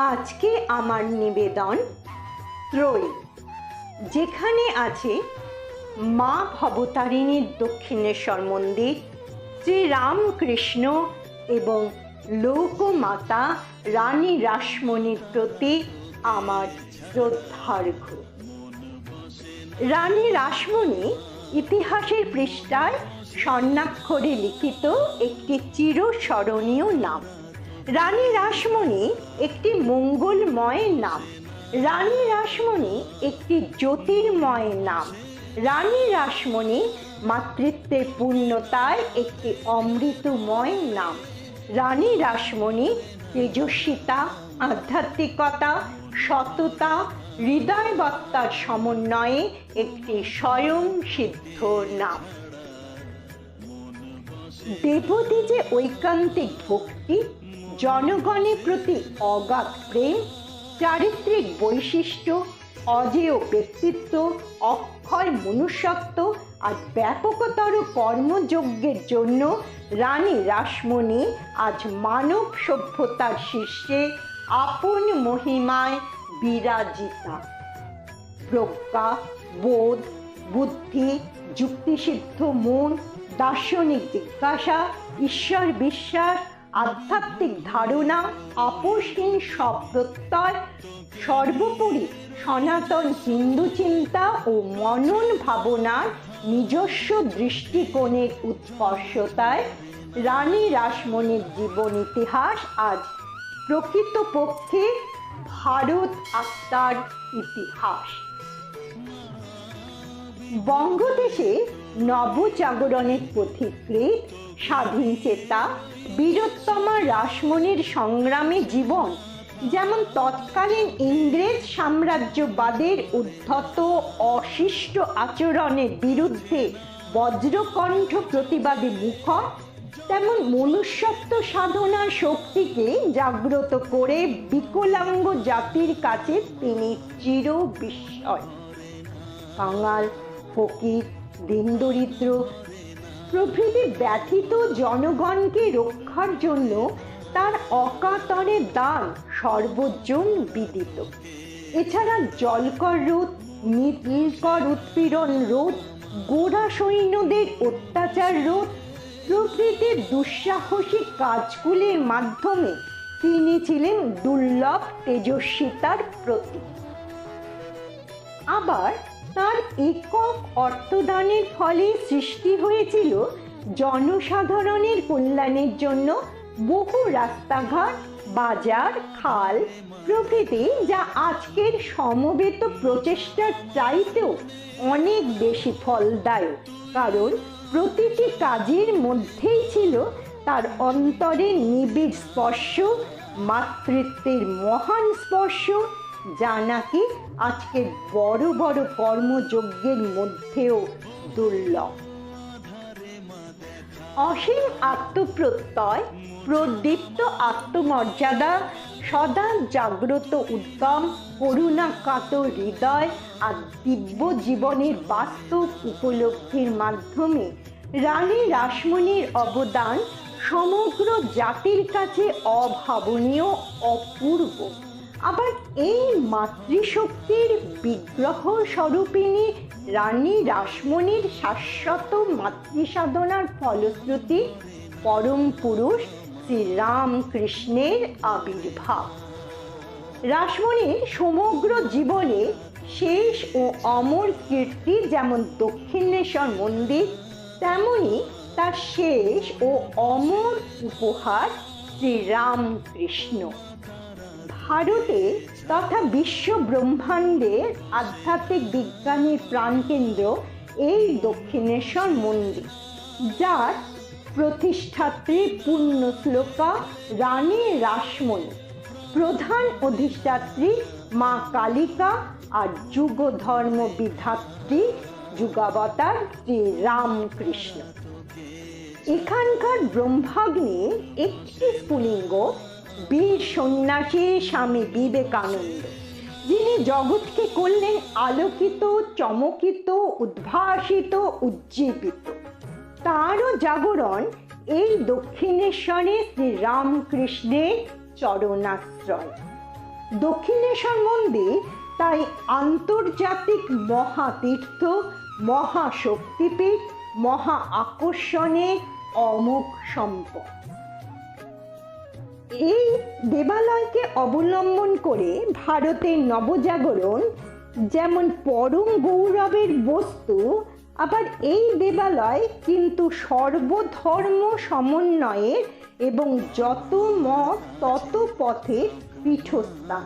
আজকে আমার নিবেদন ত্রয়ী, যেখানে আছে মা ভবতারিণীর দক্ষিণেশ্বর মন্দির, শ্রীরামকৃষ্ণ এবং লোকমাতা রানী রাসমণির প্রতি আমার শ্রদ্ধার্ঘ্য। রানী রাসমণি ইতিহাসের পৃষ্ঠায় স্বর্ণাক্ষরে লিখিত একটি চিরস্মরণীয় নাম। রানী রাসমণি একটি মঙ্গলময় নাম। রানী রাসমণি একটি জ্যোতির্ময় নাম। রানী রাসমণি মাতৃত্বের পূর্ণতায় একটি অমৃতময় নাম। রানী রাসমণি তেজস্বিতা, আধ্যাত্মিকতা, সততা, হৃদয়বত্তার সমন্বয়ে একটি স্বয়ং সিদ্ধ নাম। দেবতী যে ঐকান্তিক ভক্তি, জনগণের প্রতি অগাধ প্রেম, চারিত্রিক বৈশিষ্ট্য, অজেয় ব্যক্তিত্ব, অক্ষয় মনুষ্যত্ব আর ব্যাপকতর কর্মযজ্ঞের জন্য রানী রাসমণি আজ মানব সভ্যতার শীর্ষে আপন মহিমায় বিরাজিতা। প্রজ্ঞা, বোধ, বুদ্ধি, যুক্তিসিদ্ধ মন, দার্শনিক জিজ্ঞাসা, ঈশ্বর বিশ্বাস, আধ্যাত্মিক ধারণা, আপোষহীন সপ্রত্যয়, সর্বোপরি সনাতন হিন্দু চিন্তা ও মনন ভাবনার নিজস্ব দৃষ্টিকোণের উৎকর্ষতায় রানী রাসমণির জীবন ইতিহাস আজ প্রকৃতপক্ষে ভারত আত্মার ইতিহাস। বঙ্গদেশে নবজাগরণের পথিকৃৎ, স্বাধীন চেতা, বীরোত্তমা রাসমণির সংগ্রামী জীবন যেমন তৎকালীন ইংরেজ সাম্রাজ্যবাদের উদ্ধত অশিষ্ট আচরণের বিরুদ্ধে বজ্রকণ্ঠ প্রতিবাদী মুখর, তেমন মনুষ্যত্ব সাধনার শক্তিকে জাগ্রত করে বিকলাঙ্গ জাতির কাছে তিনি চির বিস্ময়। কাঙাল, ফকির, দীনদরিদ্র প্রভৃতি ব্যথিত জনগণকে রক্ষার জন্য তার অকাতরে দান সর্বজন বিদিত। এছাড়া জলকর রোধ, নীলকর উৎপীড়ন রোধ, গোঁড়া সৈন্যদের অত্যাচার রোধ প্রভৃতি দুঃসাহসিক কাজগুলির মাধ্যমে তিনি ছিলেন দুর্লভ তেজস্বিতার প্রতীক। আবার তার একক অর্থদানের ফলে সৃষ্টি হয়েছিল জনসাধারণের কল্যাণের জন্য বহু রাস্তাঘাট, বাজার, খাল প্রভৃতি, যা আজকের সমবেত প্রচেষ্টার চাইতেও অনেক বেশি ফলদায়ক, কারণ প্রতিটি কাজের মধ্যেই ছিল তার অন্তরে নিবিড় স্পর্শ, মাতৃত্বের মহান স্পর্শ, যা নাকি আজকের বড় বড় কর্মযজ্ঞের মধ্যেও দুর্লভ। অসীম আত্মপ্রত্যয়, প্রদীপ্ত আত্মমর্যাদা, সদা জাগ্রত উদ্যম, করুণা কাতর হৃদয় আর দিব্য জীবনের বাস্তব উপলব্ধির মাধ্যমে রানী রাসমণির অবদান সমগ্র জাতির কাছে অভাবনীয়, অপূর্ব। আবার এই মাতৃশক্তির বিগ্রহ স্বরূপিণী রানী রাসমণির শাশ্বত মাতৃসাধনার ফলশ্রুতি পরম পুরুষ শ্রীরামকৃষ্ণের আবির্ভাব। রাসমণির সমগ্র জীবনে শেষ ও অমর কীর্তি যেমন দক্ষিণেশ্বর মন্দির, তেমনি তার শেষ ও অমর উপহার শ্রীরামকৃষ্ণ। ভারতে তথা বিশ্ব ব্রহ্মাণ্ডের আধ্যাত্মিক বিজ্ঞানের প্রাণকেন্দ্র এই দক্ষিণেশ্বর মন্দির, যার প্রতিষ্ঠাত্রী পুণ্যশ্লোকা রানী রাসমণি, প্রধান অধিষ্ঠাত্রী মা কালিকা আর যুগ ধর্ম বিধাত্রী যুগাবতার শ্রী রামকৃষ্ণ। এখানকার ব্রহ্মাগ্নি একটি স্ফুলিঙ্গ বীর সন্ন্যাসী স্বামী বিবেকানন্দ, যিনি জগৎকে করলেন আলোকিত, চমকিত, উদ্ভাসিত, উজ্জীবিত। তারও জাগরণ এই দক্ষিণেশ্বরে শ্রী রামকৃষ্ণের চরণাশ্রয়। দক্ষিণেশ্বর মন্দির তাই আন্তর্জাতিক মহাতীর্থ, মহাশক্তিপীঠ, মহা আকর্ষণের অমোঘ সম্পদ। এই দেবালয়কে অবলম্বন করে ভারতের নবজাগরণ যেমন পরম গৌরবের বস্তু, আবার এই দেবালয় কিন্তু সর্বধর্ম সমন্বয়ের এবং যত মত তত পথের পীঠস্থান।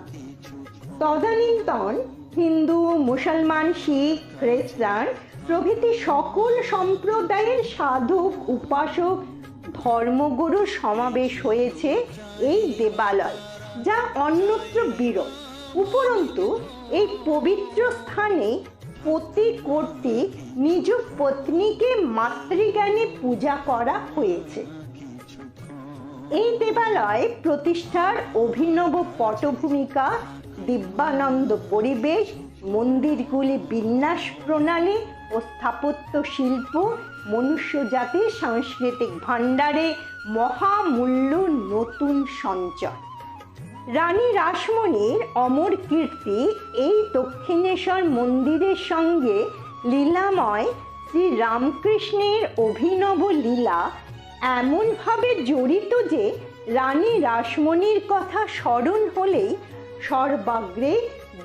তদানীন্তন হিন্দু, মুসলমান, শিখ, খ্রিস্টান প্রভৃতি সকল সম্প্রদায়ের সাধক, উপাসক, ধর্মগুরুর সমাবেশ হয়েছে এই দেবালয়, যা অন্যত্র বিরল। উপরন্তু এই পবিত্র স্থানে পতি কর্তৃক নিজ পত্নীকে মাতৃজ্ঞানে পূজা করা হয়েছে। এই দেবালয় প্রতিষ্ঠার অভিনব পটভূমিকা, দিব্যানন্দ পরিবেশ, মন্দিরগুলি বিন্যাস প্রণালী ও স্থাপত্য শিল্প মনুষ্য জাতির সাংস্কৃতিক ভাণ্ডারে মহামূল্য নতুন সঞ্চয়। রানী রাসমণির অমর কীর্তি এই দক্ষিণেশ্বর মন্দিরের সঙ্গে লীলাময় শ্রী রামকৃষ্ণের অভিনব লীলা এমনভাবে জড়িত যে রানী রাসমণির কথা স্মরণ হলেই সর্বাগ্রে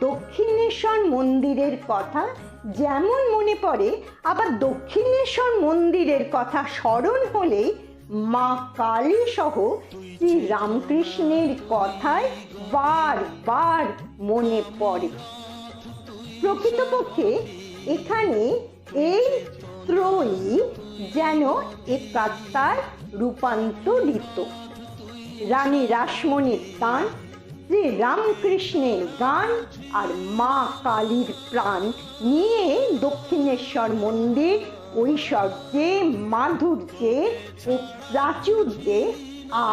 দক্ষিণেশ্বর মন্দিরের কথা যেমন মনে পড়ে, আবার দক্ষিণেশ্বর মন্দিরের কথা স্মরণ হলেই মা কালী সহ শ্রী রামকৃষ্ণের কথায় বারবার মনে পড়ে। প্রকৃতপক্ষে এখানে এই ত্রয়ী যেন একাত্মায় রূপান্তরিত। রানী রাসমণির গান, শ্রী রামকৃষ্ণের গান আর মা কালীর প্রাণ নিয়ে দক্ষিণেশ্বর মন্দির ঐশ্বর্যে, মাধুর্যে ও প্রাচুর্যে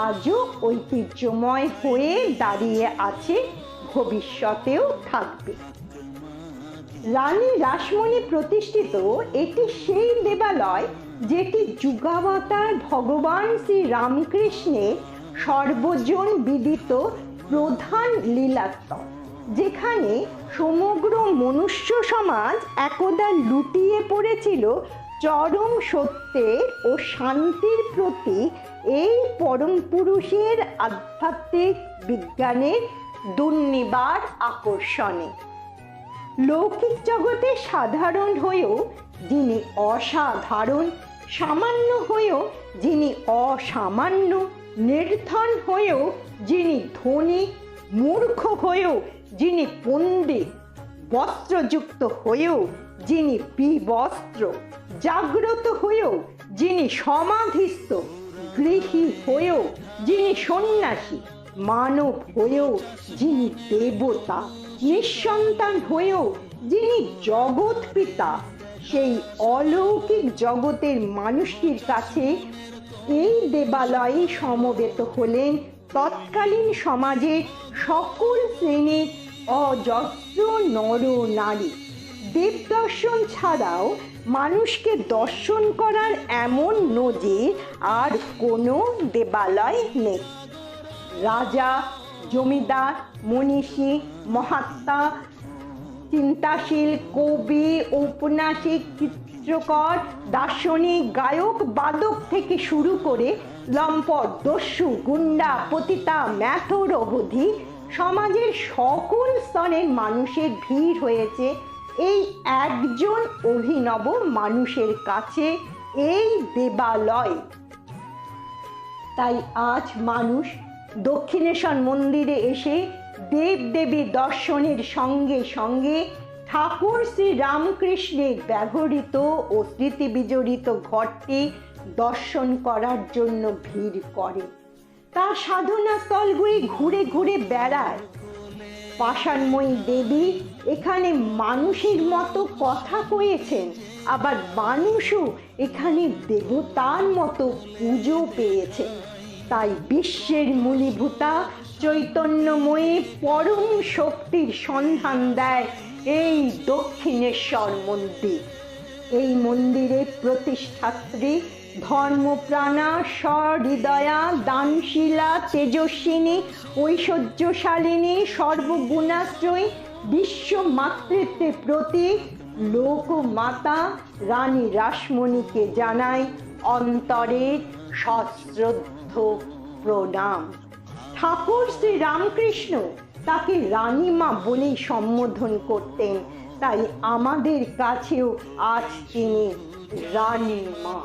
আজও ঐতিহ্যময় হয়ে দাঁড়িয়ে আছে, ভবিষ্যতেও থাকবে। রানী রাসমণি প্রতিষ্ঠিত এটি সেই দেবালয় যেটি যুগাবতার ভগবান শ্রী রামকৃষ্ণের সর্বজন বিদিত প্রধান লীলাস্তর, যেখানে সমগ্র মনুষ্য সমাজ একদা লুটিয়ে পড়েছিল চরম সত্যের ও শান্তির প্রতি এই পরম পুরুষের আধ্যাত্মিক বিজ্ঞানের দুর্নিবার আকর্ষণে। লৌকিক জগতে সাধারণ হয়েও যিনি অসাধারণ, সামান্য হয়েও যিনি অসামান্য, নির্ধন হয়েও যিনি ধনী, মূর্খ হয়েও যিনি পণ্ডিত, বস্ত্রযুক্ত হয়েও যিনি বিবস্ত্র, জাগ্রত হয়েও যিনি সমাধিস্থ, গৃহী হয়েও যিনি সন্ন্যাসী, মানব হয়েও যিনি দেবতা, নিঃসন্তান হয়েও যিনি জগৎ পিতা, সেই অলৌকিক জগতের মানুষটির কাছে এই দেবালয়ে সমবেত হলেন তৎকালীন সমাজের সকল শ্রেণীর অজস্র নর নারী। দেবদর্শন ছাড়াও মানুষকে দর্শন করার এমন নজির আর কোনো দেবালয় নেই। রাজা, জমিদার, মনীষী, মহাত্মা, চিন্তাশীল, কবি, ঔপন্যাসিক, চিত্রকর, দার্শনিক, গায়ক, বাদক থেকে শুরু করে লম্পট, দস্যু, গুন্ডা, পতিতা, ম্যাথর অবধি সমাজের সকল স্তরের মানুষের ভিড় হয়েছে এই একজন অভিনব মানুষের কাছে, এই দেবালয়। তাই আজ মানুষ দক্ষিণেশ্বর মন্দিরে এসে দেবদেবী দর্শনের সঙ্গে সঙ্গে ঠাকুর শ্রী রামকৃষ্ণের ব্যবহৃত ও স্মৃতি বিজড়িত ঘরটি দর্শন করার জন্য ভিড় করে। তার সাধনা স্থলগুলি ঘুরে ঘুরে বেড়ায়। পাষাণময়ী দেবী এখানে মানুষের মতো কথা কয়েছেন, আবার মানুষও এখানে দেবতার মতো পুজো পেয়েছে। তাই বিশ্বের মূলীভূতা চৈতন্যময়ী পরম শক্তির সন্ধান দেয় এই দক্ষিণেশ্বর মন্দির। এই মন্দিরের প্রতিষ্ঠাত্রী ধর্মপ্রাণা, সহৃদয়া, দানশীলা, তেজস্বিনী, ঐশ্বর্যশালিনী, সর্বগুণাশ্রয়ী, বিশ্ব মাতৃত্বের প্রতীক লোকমাতা রানী রাসমণিকে জানাই অন্তরের সশ্রদ্ধ প্রণাম। ঠাকুর শ্রী রামকৃষ্ণ তাকে রানীমা বলেই সম্বোধন করতেন, তাই আমাদের কাছেও আজ তিনি রানীমা।